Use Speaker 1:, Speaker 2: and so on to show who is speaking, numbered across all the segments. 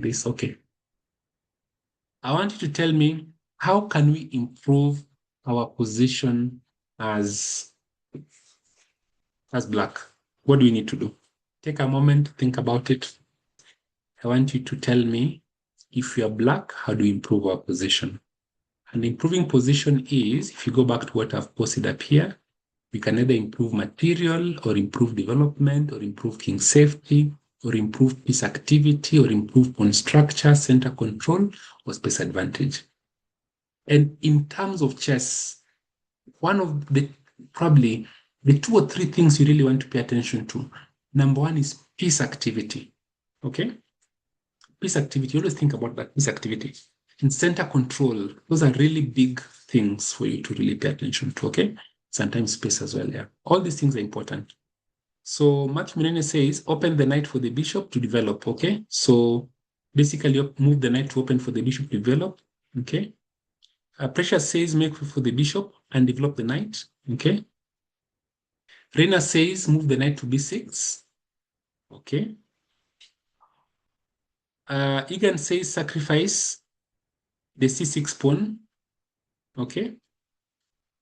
Speaker 1: this. Okay. I want you to tell me, how can we improve our position as black? What do we need to do? Take a moment, think about it. I want you to tell me, if you are black, how do we improve our position? And improving position is, if you go back to what I've posted up here, we can either improve material or improve development or improve king safety or improve piece activity or improve pawn structure, center control, or space advantage. And in terms of chess, one of the probably the 2 or 3 things you really want to pay attention to. Number 1 is piece activity. Okay? Piece activity, always think about that piece activity. And center control, those are really big things for you to really pay attention to. Okay? Sometimes space as well. Yeah. All these things are important. So Matthew Munene says, open the knight for the bishop to develop. Okay? So basically, move the knight to open for the bishop to develop. Okay? Precious says, make for the bishop and develop the knight. Okay? Reina says, move the knight to b6. Okay. Egan says, sacrifice the c6 pawn. Okay.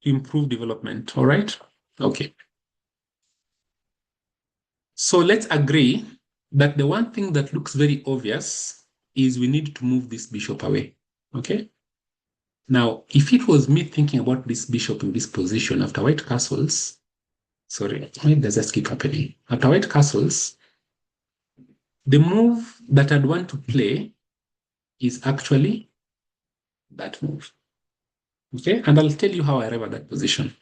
Speaker 1: Improve development. All right. Okay. So let's agree that the one thing that looks very obvious is we need to move this bishop away. Okay. Now, if it was me thinking about this bishop in this position after white castles, sorry, why does that keep happening? After white castles, the move that I'd want to play is actually that move. Okay, and I'll tell you how I arrive at that position.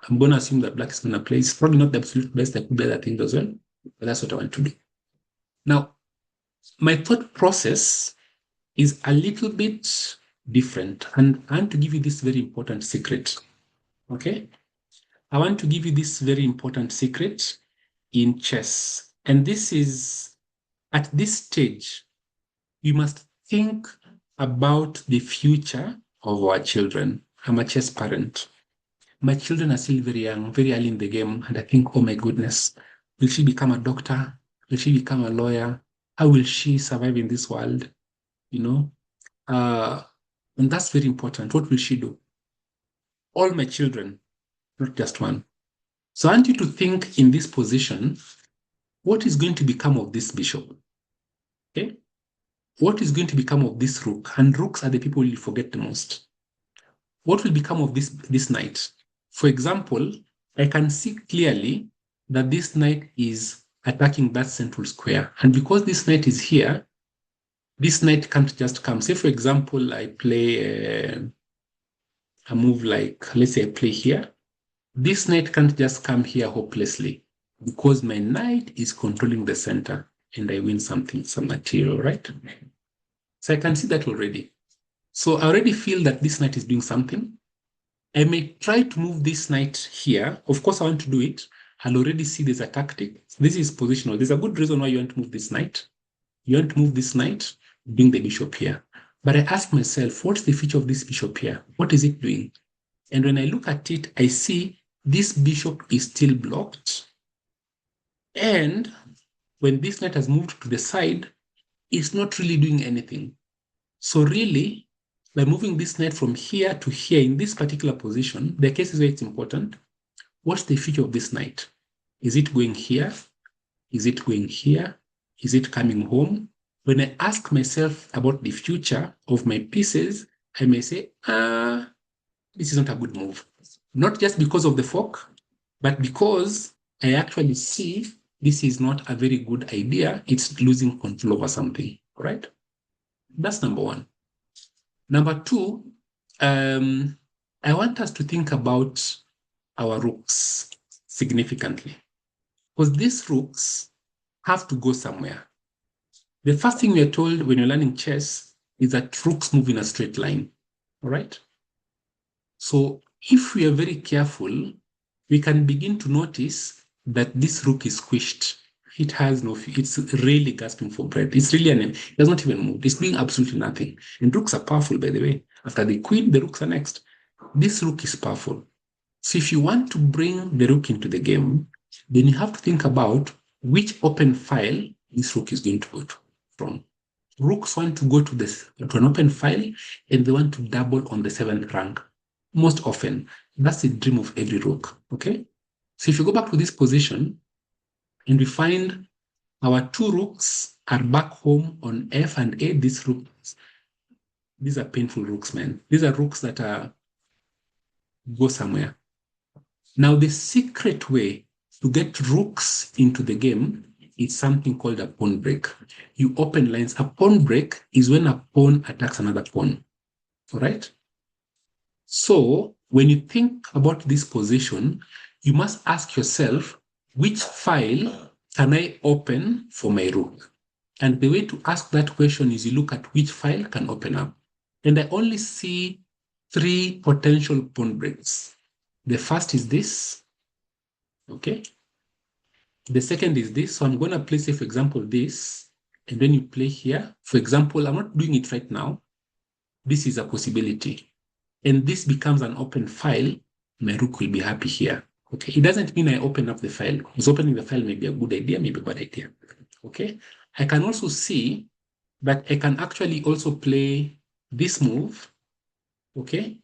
Speaker 1: I'm going to assume that black is going to play. It's probably not the absolute best. I could be other things as well, but that's what I want to do. Now, my thought process is a little bit different, and I want to give you this very important secret. Okay, I want to give you this very important secret in chess, and this is, at this stage, we must think about the future of our children. I'm a chess parent. My children are still very young, very early in the game, and I think, oh my goodness, will she become a doctor? Will she become a lawyer? How will she survive in this world? You know, and that's very important. What will she do? All my children, not just one. So I want you to think in this position, what is going to become of this bishop? Okay? What is going to become of this rook? And rooks are the people you forget the most. What will become of this knight? For example, I can see clearly that this knight is attacking that central square. And because this knight is here, this knight can't just come. Say, for example, I play a move like, let's say I play here. This knight can't just come here hopelessly because my knight is controlling the center and I win something, some material, right? So I can see that already. So I already feel that this knight is doing something. I may try to move this knight here. Of course, I want to do it. I'll already see there's a tactic. This is positional. There's a good reason why you want to move this knight. You want to move this knight, bring the bishop here. But I ask myself, what's the feature of this bishop here? What is it doing? And when I look at it, I see this bishop is still blocked. And when this knight has moved to the side, it's not really doing anything. So really, by moving this knight from here to here in this particular position, the case is where it's important. What's the feature of this knight? Is it going here? Is it going here? Is it coming home? When I ask myself about the future of my pieces, I may say, this is not a good move. Not just because of the fork, but because I actually see this is not a very good idea. It's losing control over something, right? That's number one. Number two, I want us to think about our rooks significantly, because these rooks have to go somewhere. The first thing we are told when you're learning chess is that rooks move in a straight line, all right? So if we are very careful, we can begin to notice that this rook is squished. It has no, it's really gasping for breath. It's really it does not even move. It's doing absolutely nothing. And rooks are powerful, by the way. After the queen, the rooks are next. This rook is powerful. So if you want to bring the rook into the game, then you have to think about which open file this rook is going to go from.
Speaker 2: rooks want to go to an open file and they want to double on the 7th rank. Most often, that's the dream of every rook, okay? So if you go back to this position and we find our 2 rooks are back home on F and A, these are painful rooks, man. These are rooks that go somewhere. Now, the secret way to get rooks into the game is something called a pawn break. You open lines. A pawn break is when a pawn attacks another pawn. All right? So when you think about this position, you must ask yourself, which file can I open for my rook? And the way to ask that question is you look at which file can open up. And I only see 3 potential pawn breaks. The first is this, okay? The second is this. So I'm going to place, for example, this, and then you play here. For example, I'm not doing it right now. This is a possibility. And this becomes an open file. My rook will be happy here. Okay. It doesn't mean I open up the file, because opening the file may be a good idea, maybe a bad idea. Okay. I can also see that I can actually also play this move. Okay.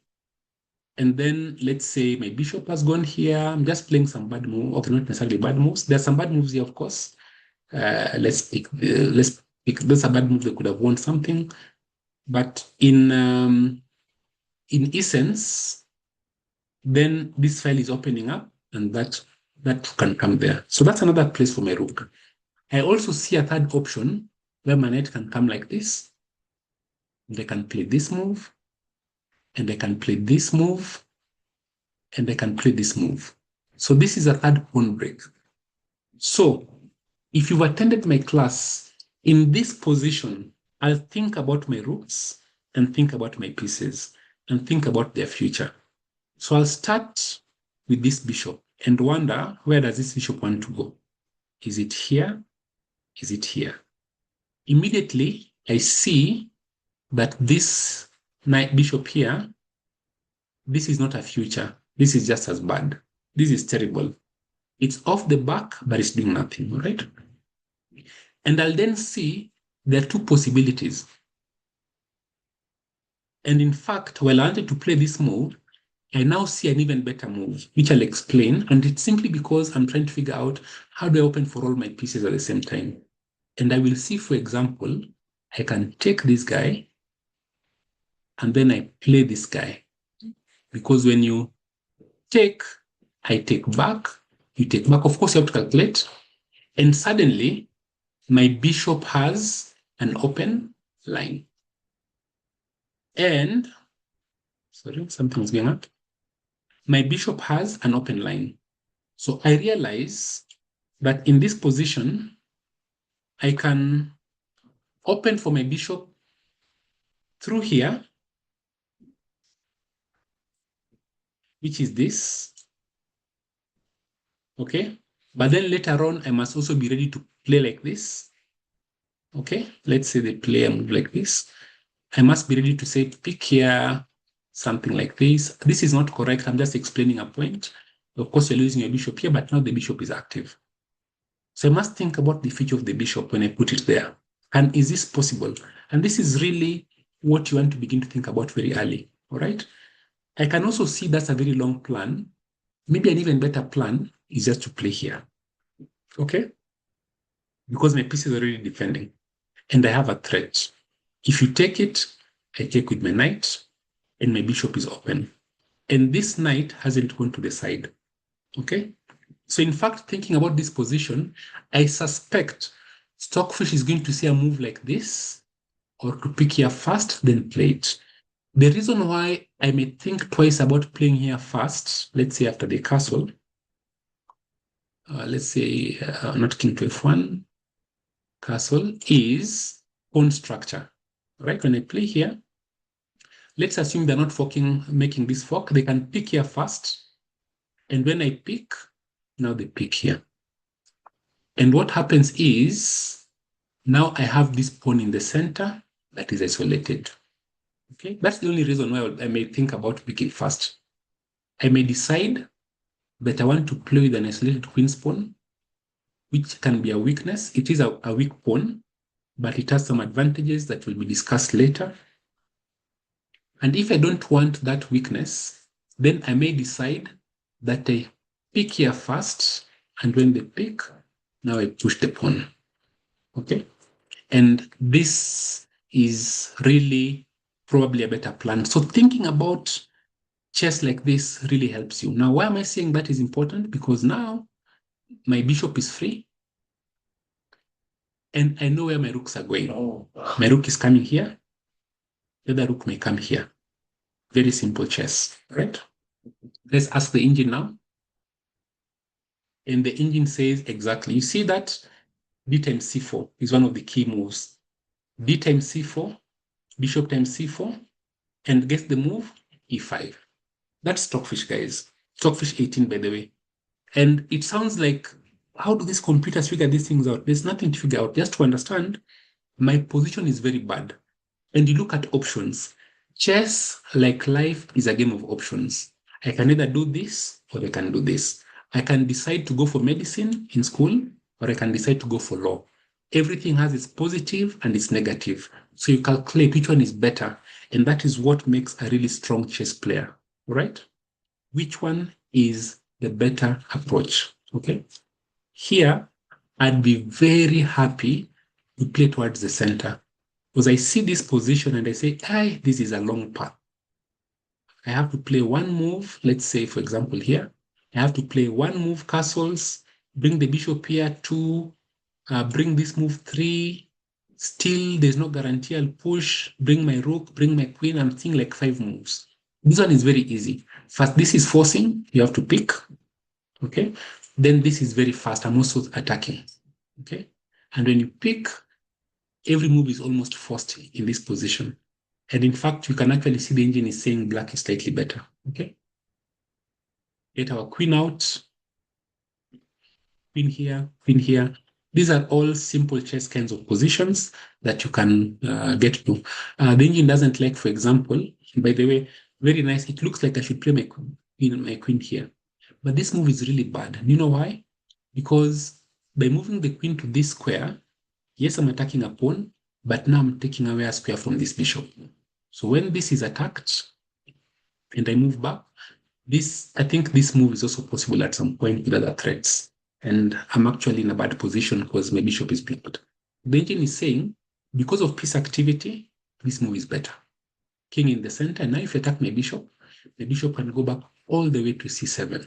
Speaker 2: And then let's say my bishop has gone here. I'm just playing some bad moves. Okay, not necessarily bad moves. There's some bad moves here, of course. Let's pick. That's a bad move that could have won something. But in essence, then this file is opening up, and that can come there. So that's another place for my rook. I also see a third option where my knight can come like this. And I can play this move, and I can play this move, and I can play this move. So this is a third pawn break. So if you've attended my class, in this position, I'll think about my rooks and think about my pieces and think about their future. So I'll start with this bishop and wonder, where does this bishop want to go? Is it here? Is it here? Immediately, I see that this knight bishop here, this is not a future. This is just as bad. This is terrible. It's off the back, but it's doing nothing, all right? And I'll then see there are 2 possibilities. And in fact, while I wanted to play this move, I now see an even better move, which I'll explain. And it's simply because I'm trying to figure out, how do I open for all my pieces at the same time? And I will see, for example, I can take this guy and then I play this guy. Because when you take, I take back, you take back. Of course, you have to calculate. And suddenly, my bishop has an open line. And, sorry, something's going up. My bishop has an open line. So I realize that in this position, I can open for my bishop through here, which is this. Okay. But then later on, I must also be ready to play like this. Okay. Let's say they play a move like this. I must be ready to say, pick here, something like this. This is not correct. I'm just explaining a point. Of course, you're losing your bishop here, but now the bishop is active. So I must think about the future of the bishop when I put it there. And is this possible? And this is really what you want to begin to think about very early. All right. I can also see that's a very long plan. Maybe an even better plan is just to play here. Okay. Because my piece is already defending and I have a threat. If you take it, I take with my knight and my bishop is open. And this knight hasn't gone to the side. Okay. So in fact, thinking about this position, I suspect Stockfish is going to see a move like this, or to pick here first, then play it. The reason why I may think twice about playing here first, let's say after the castle, let's say not king to f1, castle, is pawn structure. Right? When I play here, let's assume they're not making this fork. They can pick here first. And when I pick, now they pick here. And what happens is, now I have this pawn in the center that is isolated. Okay, that's the only reason why I may think about picking first. I may decide that I want to play with an isolated queen's pawn, which can be a weakness. It is a weak pawn.
Speaker 1: but it has some advantages that will be discussed later. And if I don't want that weakness, then I may decide that I pick here first, and when they pick, now I push the pawn. Okay? And this is really probably a better plan. So thinking about chess like this really helps you. Now, why am I saying that is important? Because now my bishop is free, and I know where my rooks are going. My rook is coming here. The other rook may come here. Very simple chess, right? Let's ask the engine now. And the engine says exactly. You see that d times c4 is one of the key moves. D times c4, bishop times c4, and guess the move? e5. That's Stockfish, guys. Stockfish 18, by the way. And it sounds like, how do these computers figure these things out? There's nothing to figure out. Just to understand, my position is very bad. And you look at options. Chess, like life, is a game of options. I can either do this or I can do this. I can decide to go for medicine in school, or I can decide to go for law. Everything has its positive and its negative. So you calculate which one is better. And that is what makes a really strong chess player, right? Which one is the better approach, okay? Here, I'd be very happy to play towards the center, because I see this position and I say, hey, this is a long path. I have to play one move, let's say, for example, here. I have to play one move castles, bring the bishop here, 2, bring this move 3. Still, there's no guarantee I'll push, bring my rook, bring my queen. I'm thinking like 5 moves. This one is very easy. First, this is forcing. You have to pick. Okay. Then this is very fast. I'm also attacking. Okay. And when you pick, every move is almost forced in this position. And in fact, you can actually see the engine is saying black is slightly better. Okay. Get our queen out. Queen here, queen here. These are all simple chess kinds of positions that you can get to. The engine doesn't like, for example, by the way, very nice. It looks like I should play my queen here. But this move is really bad. You know why? Because by moving the queen to this square, yes, I'm attacking a pawn, but now I'm taking away a square from this bishop. So when this is attacked and I move back, I think this move is also possible at some point with other threats. And I'm actually in a bad position because my bishop is blocked. The engine is saying, because of piece activity, this move is better. King in the center. Now if you attack my bishop can go back all the way to c7.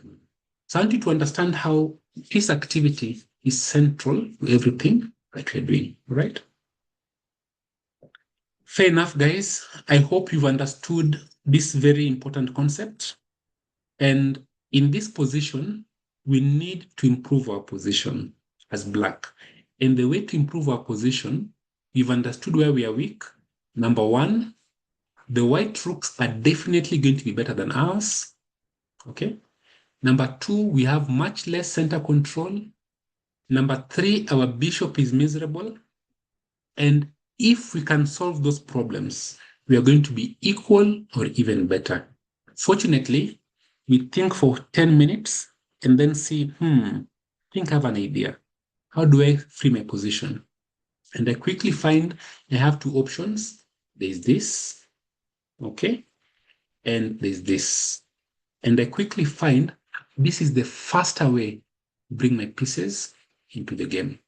Speaker 1: So I want you to understand how piece activity is central to everything that we're doing, right? Fair enough, guys. I hope you've understood this very important concept. And in this position, we need to improve our position as black. And the way to improve our position, we've understood where we are weak. Number 1, the white rooks are definitely going to be better than ours. Okay. Number 2, we have much less center control. Number 3, our bishop is miserable. And if we can solve those problems, we are going to be equal or even better. Fortunately, we think for 10 minutes and then see, I think I have an idea. How do I free my position? And I quickly find I have 2 options. There's this, okay? And there's this. And I quickly find this is the faster way to bring my pieces into the game.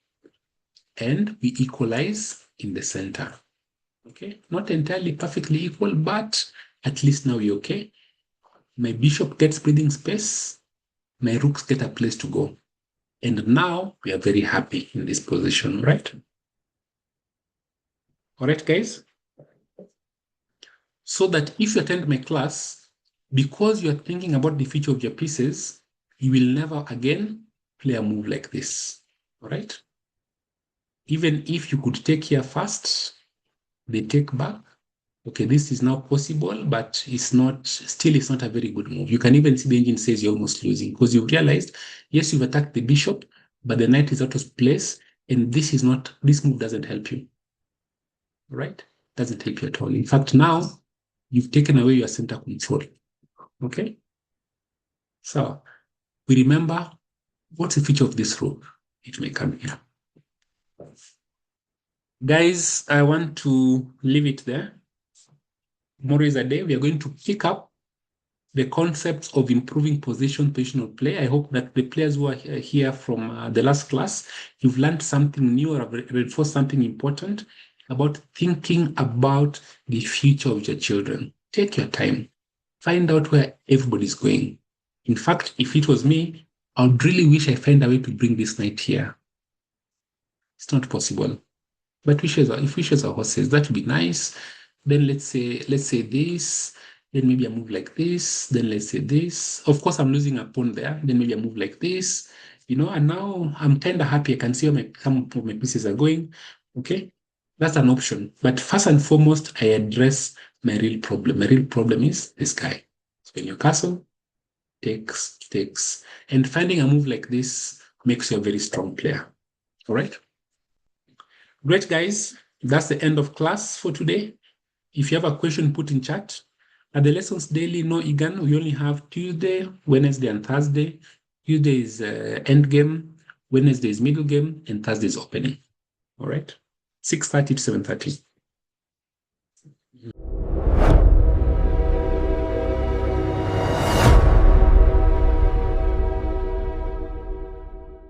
Speaker 1: And we equalize in the center. Okay? Not entirely perfectly equal, but at least now we're okay. My bishop gets breathing space. My rooks get a place to go. And now we are very happy in this position, right? All right, guys? So that if you attend my class, because you are thinking about the future of your pieces, you will never again play a move like this, all right? Even if you could take here first, they take back. Okay, this is now possible, but it's not a very good move. You can even see the engine says you're almost losing because you've realized, yes, you've attacked the bishop, but the knight is out of place, and this move doesn't help you, right? Doesn't help you at all. In fact, now you've taken away your center control, okay? So we remember, what's the feature of this rook? It may come here. Guys, I want to leave it there. Tomorrow is a day. We are going to pick up the concepts of improving positional play. I hope that the players who are here from the last class, you've learned something new or reinforced something important about thinking about the future of your children. Take your time. Find out where everybody's going. In fact, if it was me, I would really wish I find a way to bring this night here. It's not possible. But if wishes are horses, that would be nice. Then let's say this, then maybe I move like this, then let's say this. Of course, I'm losing a pawn there, then maybe I move like this, and now I'm kind of happy. I can see where some of my pieces are going. Okay, that's an option. But first and foremost, I address my real problem. My real problem is this guy. So in your castle, takes, and finding a move like this makes you a very strong player. All right. Great, guys. That's the end of class for today. If you have a question, put in chat. At the lessons daily, no Egan. We only have Tuesday, Wednesday, and Thursday. Tuesday is end game, Wednesday is middle game, and Thursday is opening. All right. 6:30 to 7:30.